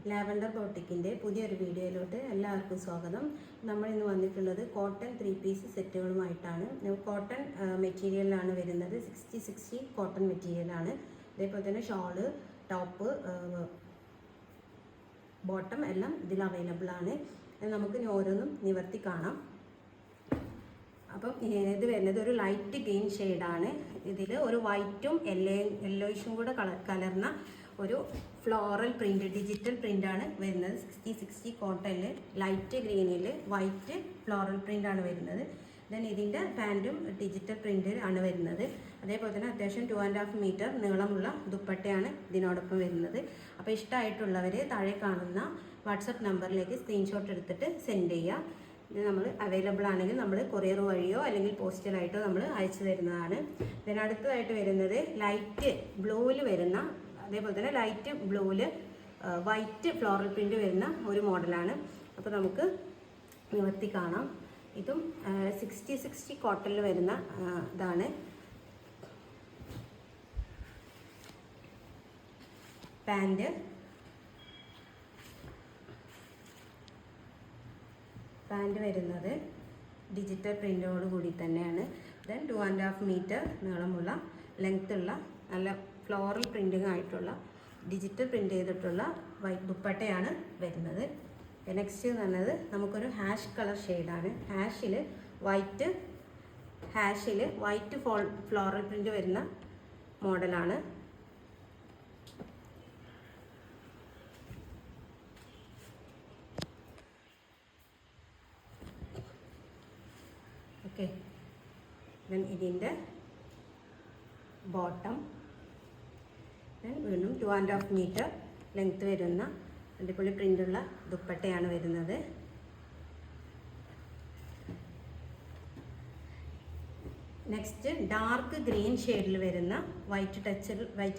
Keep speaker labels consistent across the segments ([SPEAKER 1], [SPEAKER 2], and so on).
[SPEAKER 1] Lavender ബോട്ടിക്കിൻ്റെ പുതിയൊരു വീഡിയോയിലോട്ട് എല്ലാവർക്കും സ്വാഗതം. നമ്മൾ ഇന്ന് വന്നിട്ടുള്ളത് കോട്ടൺ 3 പീസ് സെറ്റുകളുമായിട്ടാണ്. കോട്ടൺ മെറ്റീരിയലാണ് വരുന്നത്. 60 കോട്ടൺ മെറ്റീരിയലാണ്. അതേപോലെ തന്നെ ഷോള്, ടോപ്പ്, ബോട്ടം എല്ലാം ഇതിൽ അവൈലബിൾ ആണ്. നമുക്ക് ഓരോന്നും നിവർത്തി കാണാം. അപ്പം ഇത് വരുന്നത് ഒരു ലൈറ്റ് ഗ്രീൻ ഷെയ്ഡാണ്. ഇതിൽ ഒരു വൈറ്റും യെല്ലോയിഷും കൂടെ കലർന്ന ഒരു ഫ്ലോറൽ പ്രിൻ്റ്, ഡിജിറ്റൽ പ്രിൻ്റാണ് വരുന്നത്. 60 കോട്ടണിൽ ലൈറ്റ് ഗ്രീനിൽ വൈറ്റ് ഫ്ലോറൽ പ്രിൻ്റാണ് വരുന്നത്. ദെൻ ഇതിൻ്റെ പാൻറ്റും ഡിജിറ്റൽ പ്രിൻ്റ് ആണ് വരുന്നത്. അതേപോലെ തന്നെ അത്യാവശ്യം 2.5 മീറ്റർ നീളമുള്ള ദുപ്പട്ടയാണ് ഇതിനോടൊപ്പം വരുന്നത്. അപ്പോൾ ഇഷ്ടമായിട്ടുള്ളവർ താഴെ കാണുന്ന വാട്സപ്പ് നമ്പറിലേക്ക് സ്ക്രീൻഷോട്ട് എടുത്തിട്ട് സെൻഡ് ചെയ്യുക. ഇത് നമ്മൾ അവൈലബിൾ ആണെങ്കിൽ നമ്മൾ കൊറിയർ വഴിയോ അല്ലെങ്കിൽ പോസ്റ്റലായിട്ടോ നമ്മൾ അയച്ചു തരുന്നതാണ്. ഇതിനടുത്തതായിട്ട് വരുന്നത് ലൈറ്റ് ബ്ലൂവിൽ വരുന്ന, അതേപോലെ തന്നെ ലൈറ്റ് ബ്ലൂവിൽ വൈറ്റ് ഫ്ലോറൽ പ്രിൻ്റ് വരുന്ന ഒരു മോഡലാണ്. അപ്പോൾ നമുക്ക് നിവർത്തി കാണാം. ഇതും 60 കോട്ടണിൽ വരുന്ന ഇതാണ്. പാൻറ് വരുന്നത് ഡിജിറ്റൽ പ്രിൻ്റോട് കൂടി തന്നെയാണ്. ദെൻ 2.5 മീറ്റർ നീളമുള്ള ലെങ്ത്തുള്ള നല്ല ഫ്ലോറൽ പ്രിൻറ്റിങ് ആയിട്ടുള്ള ഡിജിറ്റൽ പ്രിൻ്റ് ചെയ്തിട്ടുള്ള വൈറ്റ് ദുപ്പട്ടയാണ് വരുന്നത്. നെക്സ്റ്റ് എന്ന് പറഞ്ഞത് നമുക്കൊരു ഹാഷ് കളർ ഷെയ്ഡാണ്. ഹാഷിൽ വൈറ്റ് ഫ്ലോറൽ പ്രിൻ്റ് വരുന്ന മോഡലാണ്. ഓക്കെ, ദെൻ ഇതിൻ്റെ ബോട്ടം, ദെൻ വീണ്ടും 2.5 മീറ്റർ ലെങ്ത്ത് വരുന്ന അടിപൊളി പ്രിൻ്റുള്ള ദുപ്പട്ടയാണ് വരുന്നത്. നെക്സ്റ്റ് ഡാർക്ക് ഗ്രീൻ ഷെയ്ഡിൽ വരുന്ന വൈറ്റ്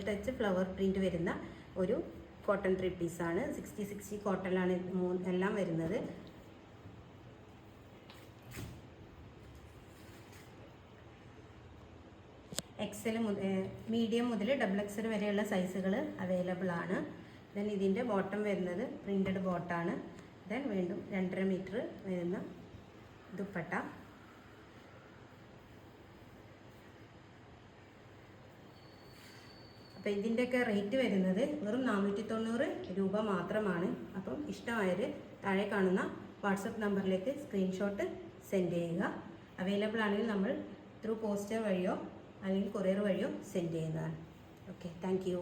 [SPEAKER 1] ടച്ച് ഫ്ലവർ പ്രിൻ്റ് വരുന്ന ഒരു കോട്ടൺ 3 പീസാണ്. 60 കോട്ടണിലാണ് എല്ലാം വരുന്നത്. മീഡിയം മുതൽ XXL വരെയുള്ള സൈസുകൾ അവൈലബിൾ ആണ്. ദെൻ ഇതിൻ്റെ ബോട്ടം വരുന്നത് പ്രിൻ്റഡ് ബോട്ടാണ്. ദെൻ വീണ്ടും 2.5 മീറ്റർ വരുന്ന ദുപ്പട്ട. അപ്പോൾ ഇതിൻ്റെയൊക്കെ റേറ്റ് വരുന്നത് വെറും 490 രൂപ മാത്രമാണ്. അപ്പം ഇഷ്ടമായത് താഴെ കാണുന്ന വാട്സപ്പ് നമ്പറിലേക്ക് സ്ക്രീൻഷോട്ട് സെൻഡ് ചെയ്യുക. അവൈലബിൾ ആണെങ്കിൽ നമ്മൾ ത്രൂ പോസ്റ്റർ വഴിയോ അല്ലെങ്കിൽ കൊറിയർ വഴിയോ സെൻഡ് ചെയ്യുന്നതാണ്. Okay, thank you.